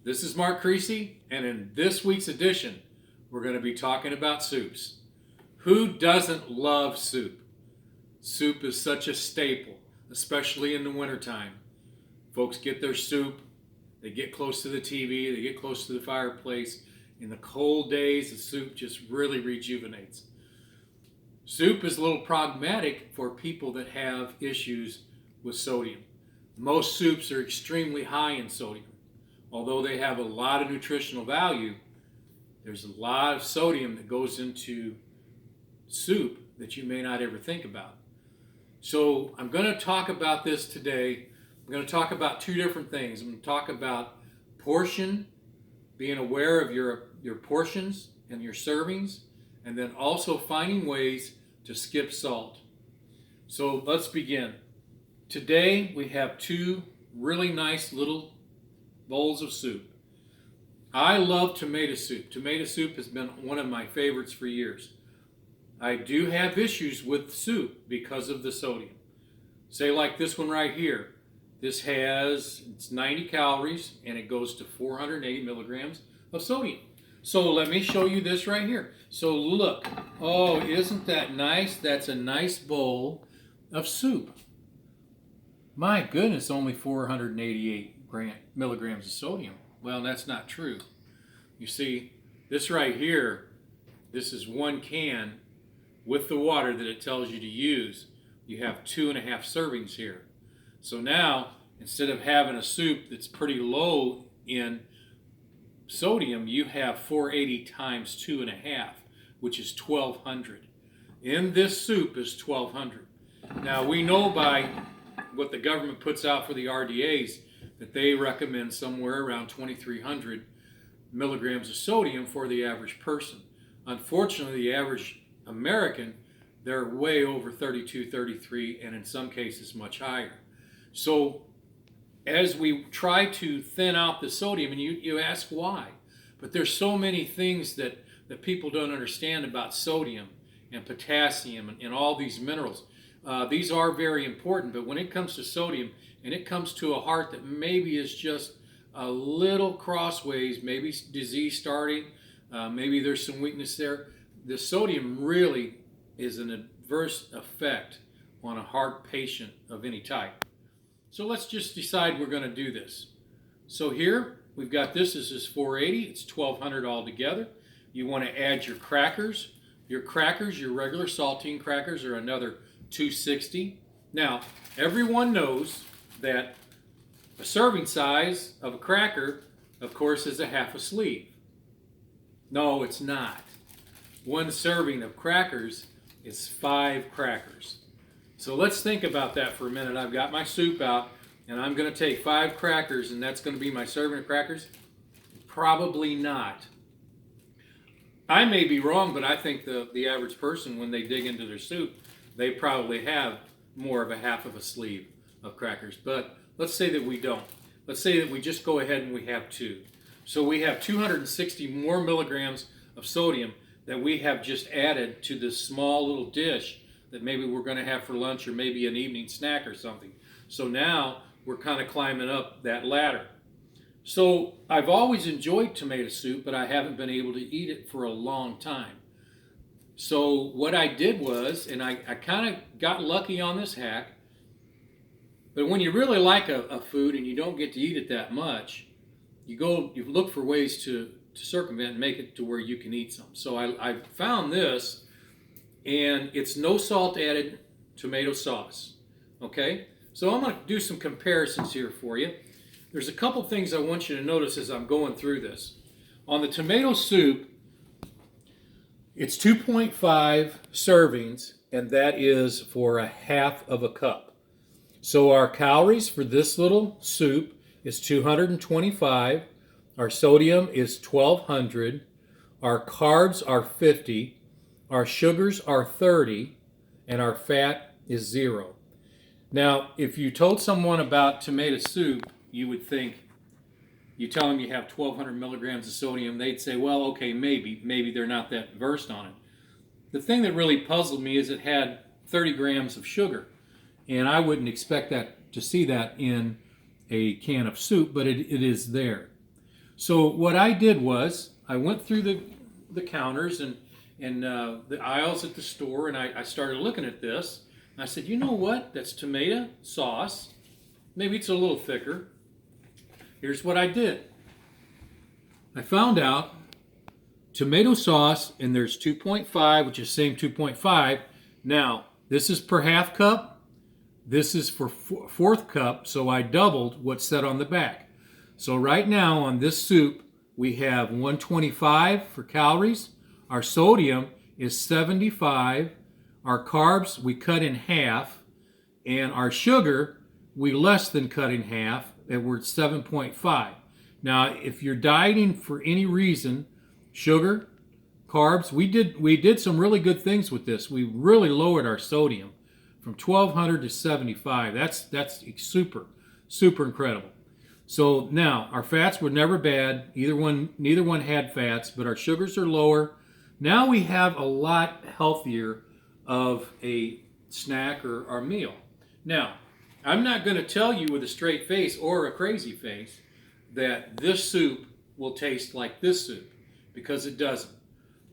This is Mark Creasy, and in this week's edition, we're going to be talking about soups. Who doesn't love soup? Soup is such a staple, especially in the wintertime. Folks get their soup, they get close to the TV, they get close to the fireplace. In the cold days, the soup just really rejuvenates. Soup is a little problematic for people that have issues with sodium. Most soups are extremely high in sodium. Although they have a lot of nutritional value, there's a lot of sodium that goes into soup that you may not ever think about. So I'm going to talk about this today. I'm going to talk about two different things. I'm going to talk about portion, being aware of your portions and your servings, and then also finding ways to skip salt. So let's begin. Today we have two really nice little bowls of soup. I love tomato soup. Tomato soup has been one of my favorites for years. I do have issues with soup because of the sodium. Say like this one right here. It's 90 calories and it goes to 480 milligrams of sodium. So let me show you this right here. So look, oh, isn't that nice? That's a nice bowl of soup. My goodness, only 488 milligrams of sodium. Well, that's not true. You see, this right here, this is one can with the water that it tells you to use. You have 2.5 servings here. So now, instead of having a soup that's pretty low in sodium, you have 480 times 2.5, which is 1,200. In this soup is 1,200. Now, we know by what the government puts out for the RDAs that they recommend somewhere around 2,300 milligrams of sodium for the average person. Unfortunately, the average American, they're way over 32, 33, and in some cases much higher. So as we try to thin out the sodium, and you ask why, but there's so many things that people don't understand about sodium and potassium and all these minerals. These are very important, but when it comes to sodium, and it comes to a heart that maybe is just a little crossways, maybe disease starting, maybe there's some weakness there, the sodium really is an adverse effect on a heart patient of any type. So let's just decide we're going to do this. So here we've got this is 480, it's 1,200 altogether. You want to add your crackers. Your regular saltine crackers are another 260. Now, everyone knows that a serving size of a cracker, of course, is a half a sleeve. No, it's not. One serving of crackers is 5 crackers. So let's think about that for a minute. I've got my soup out, and I'm going to take 5 crackers, and that's going to be my serving of crackers? Probably not. I may be wrong, but I think the average person, when they dig into their soup, they probably have more of a half of a sleeve of crackers. But let's say that we don't. Let's say that we just go ahead and we have 2. So we have 260 more milligrams of sodium that we have just added to this small little dish that maybe we're going to have for lunch or maybe an evening snack or something. So now we're kind of climbing up that ladder. So I've always enjoyed tomato soup, but I haven't been able to eat it for a long time. So what I did was, and I kind of got lucky on this hack, but when you really like a food and you don't get to eat it that much, you look for ways to circumvent and make it to where you can eat some. So I found this, and it's no salt added tomato sauce. Okay? So I'm going to do some comparisons here for you. There's a couple things I want you to notice as I'm going through this. On the tomato soup, it's 2.5 servings, and that is for a half of a cup. So our calories for this little soup is 225. Our sodium is 1,200. Our carbs are 50. Our sugars are 30. And our fat is 0. Now, if you told someone about tomato soup, you would think, you tell them you have 1,200 milligrams of sodium, they'd say, well, okay, maybe they're not that versed on it. The thing that really puzzled me is it had 30 grams of sugar, and I wouldn't expect to see that in a can of soup, but it is there. So what I did was I went through the counters and the aisles at the store, and I started looking at this. And I said, you know what? That's tomato sauce. Maybe it's a little thicker. Here's what I did. I found out tomato sauce, and there's 2.5, which is same 2.5. Now, this is per half cup. This is for fourth cup, so I doubled what's said on the back. So right now on this soup, we have 125 for calories. Our sodium is 75. Our carbs, we cut in half. And our sugar, we less than cut in half, and we're at 7.5. Now, if you're dieting for any reason, sugar, carbs, we did some really good things with this. We really lowered our sodium from 1200 to 75. That's super incredible. So now our fats were never bad. Neither one had fats, but our sugars are lower. Now we have a lot healthier of a snack or our meal. Now, I'm not going to tell you with a straight face or a crazy face that this soup will taste like this soup, because it doesn't.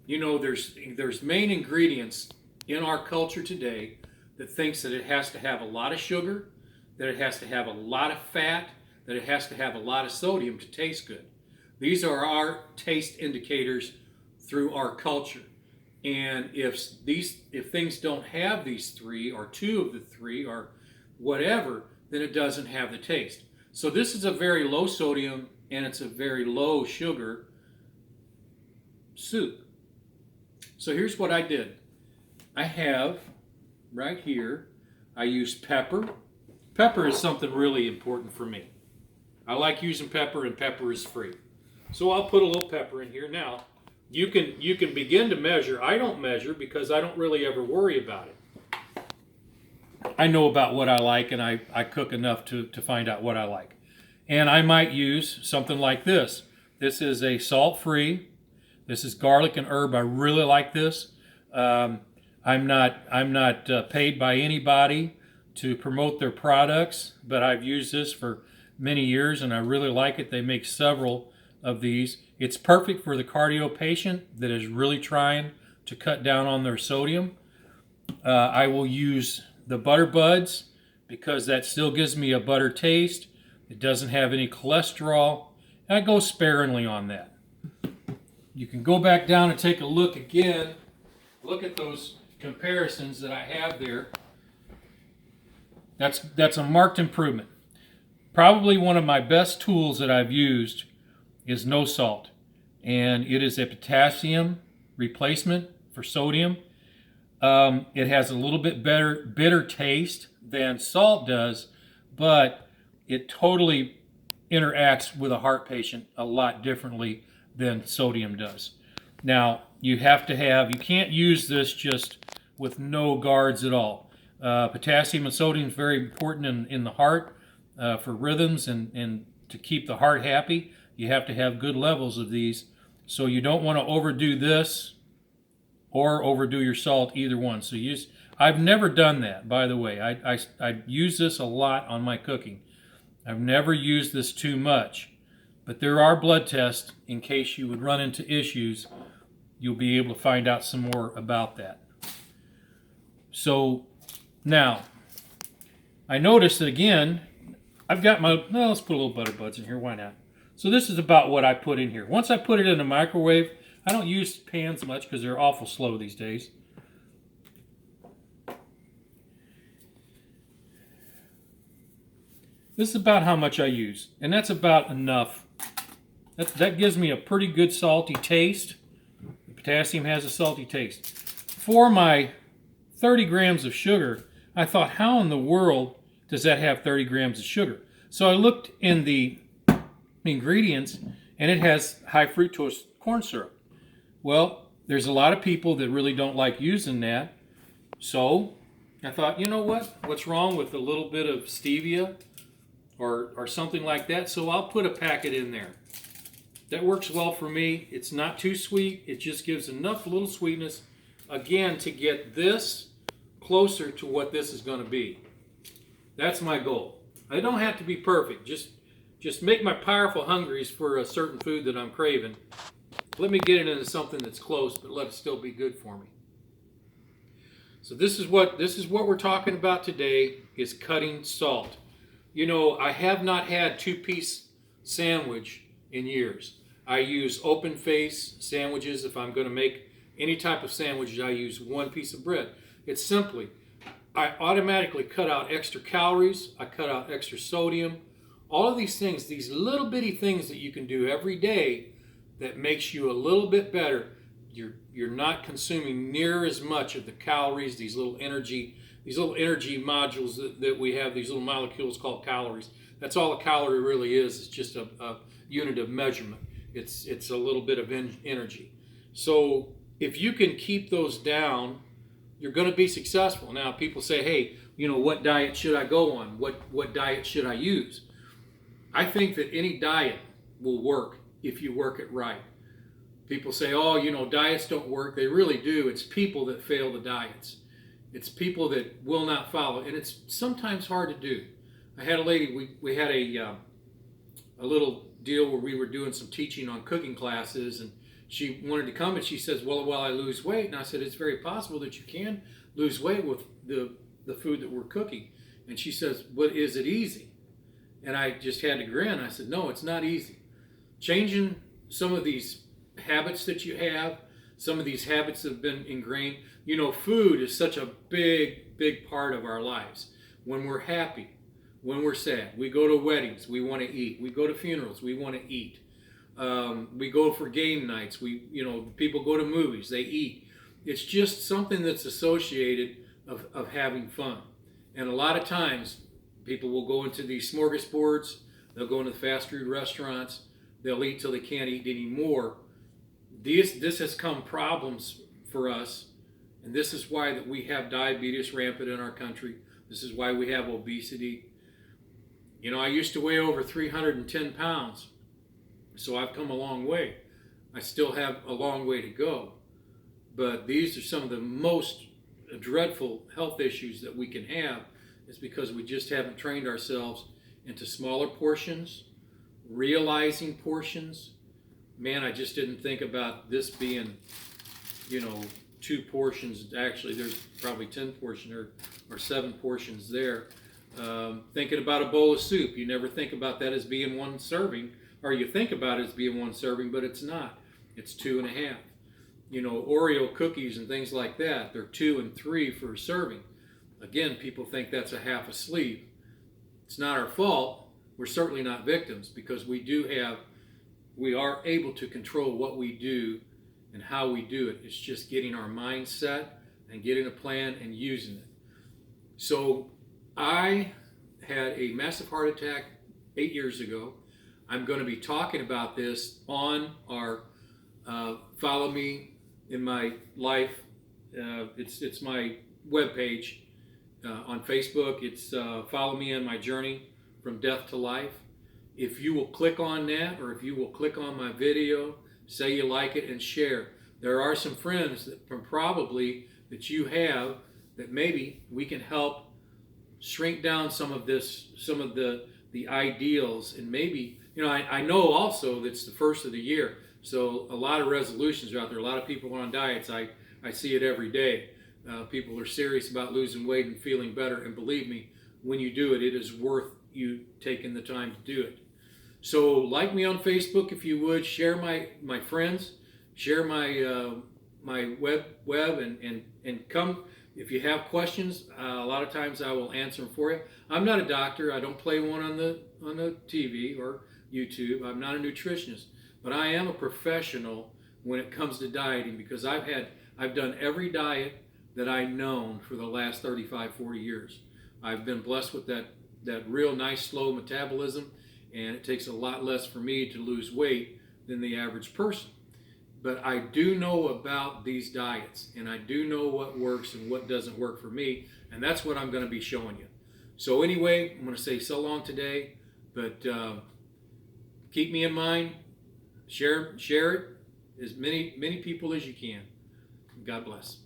You know, there's main ingredients in our culture today that thinks that it has to have a lot of sugar, that it has to have a lot of fat, that it has to have a lot of sodium to taste good. These are our taste indicators through our culture. And if things don't have these three, or two of the three, or whatever, then it doesn't have the taste. So this is a very low sodium and it's a very low sugar soup. So here's what I did. I have right here, I used pepper. Pepper is something really important for me. I like using pepper, and pepper is free. So I'll put a little pepper in here. Now, you can begin to measure. I don't measure because I don't really ever worry about it. I know about what I like, and I cook enough to find out what I like. And I might use something like this. This is a salt-free. This is garlic and herb. I really like this. I'm not paid by anybody to promote their products, but I've used this for many years and I really like it. They make several of these. It's perfect for the cardio patient that is really trying to cut down on their sodium. I will use the butter buds because that still gives me a butter taste. It doesn't have any cholesterol. I go sparingly on that. You can go back down and take a look again. Look at those comparisons that I have there. That's a marked improvement. Probably one of my best tools that I've used is no salt. And it is a potassium replacement for sodium. It has a little bit better bitter taste than salt does, but it totally interacts with a heart patient a lot differently than sodium does. Now, you can't use this just with no guards at all. Potassium and sodium is very important in the heart for rhythms and to keep the heart happy. You have to have good levels of these. So you don't want to overdo this or overdo your salt, either one. So I've never done that, by the way. I use this a lot on my cooking. I've never used this too much. But there are blood tests in case you would run into issues. You'll be able to find out some more about that. So now, I noticed that again, I've got let's put a little butter buds in here, why not? So this is about what I put in here. Once I put it in the microwave, I don't use pans much because they're awful slow these days. This is about how much I use, and that's about enough. That gives me a pretty good salty taste. The potassium has a salty taste. For my 30 grams of sugar, I thought, how in the world does that have 30 grams of sugar? So I looked in the ingredients, and it has high fructose corn syrup. Well, there's a lot of people that really don't like using that. So I thought, you know what? What's wrong with a little bit of stevia or something like that? So I'll put a packet in there. That works well for me. It's not too sweet. It just gives enough little sweetness, again, to get this closer to what this is going to be. That's my goal. I don't have to be perfect. Just just make my powerful hungries for a certain food that I'm craving. Let me get it into something that's close, but let it still be good for me. So this is what we're talking about today, is cutting salt. You know, I have not had two-piece sandwich in years. I use open face sandwiches. If I'm going to make any type of sandwich, I use one piece of bread. It's simply, I automatically cut out extra calories, I cut out extra sodium, all of these things, these little bitty things that you can do every day that makes you a little bit better. You're not consuming near as much of the calories, these little energy modules that we have, these little molecules called calories. That's all a calorie really is. It's just a unit of measurement. It's a little bit of energy. So if you can keep those down, you're going to be successful. Now, people say, hey, you know, what diet should I go on? What diet should I use? I think that any diet will work if you work it right. People say, oh, you know, diets don't work. They really do. It's people that fail the diets. It's people that will not follow. And it's sometimes hard to do. I had a lady, we had a little deal where we were doing some teaching on cooking classes, and she wanted to come, and she says, well, while I lose weight. And I said, it's very possible that you can lose weight with the food that we're cooking. And she says, well, is it easy? And I just had to grin. I said, no, it's not easy. Changing some of these habits that you have, some of these habits have been ingrained. You know, food is such a big part of our lives. When we're happy, when we're sad, we go to weddings, we want to eat. We go to funerals, we want to eat. We go for game nights. People go to movies, they eat. It's just something that's associated of having fun. And a lot of times, people will go into these smorgasbords, they'll go into the fast food restaurants, they'll eat till they can't eat anymore. This has come problems for us, and this is why that we have diabetes rampant in our country. This is why we have obesity. You know, I used to weigh over 310 pounds. So I've come a long way. I still have a long way to go. But these are some of the most dreadful health issues that we can have, is because we just haven't trained ourselves into smaller portions, realizing portions. Man, I just didn't think about this being, 2 portions. Actually, there's probably 10 portions or 7 portions there. Thinking about a bowl of soup, you never think about that as being one serving. Or you think about it as being one serving, but it's not. It's 2.5. Oreo cookies and things like that, they're 2 and 3 for a serving. Again, people think that's a half a sleeve. It's not our fault. We're certainly not victims, because we are able to control what we do and how we do it. It's just getting our mind set and getting a plan and using it. So I had a massive heart attack 8 years ago. I'm going to be talking about this on our Follow Me in My Life. It's my webpage on Facebook. It's Follow Me in My Journey from Death to Life. If you will click on that, or if you will click on my video, say you like it, and share. There are some friends that you have that maybe we can help shrink down some of the ideals, and maybe, I know also that it's the first of the year, so a lot of resolutions are out there. A lot of people are on diets. I see it every day. People are serious about losing weight and feeling better, and believe me, when you do it, it is worth you taking the time to do it. So like me on Facebook if you would, share my friends, share my web and come. If you have questions, a lot of times I will answer them for you. I'm not a doctor. I don't play one on the TV or YouTube. I'm not a nutritionist, but I am a professional when it comes to dieting, because I've done every diet that I've known for the last 35, 40 years. I've been blessed with that real nice slow metabolism, and it takes a lot less for me to lose weight than the average person. But I do know about these diets, and I do know what works and what doesn't work for me, and that's what I'm going to be showing you. So anyway, I'm going to say so long today, but keep me in mind. Share it as many people as you can. God bless.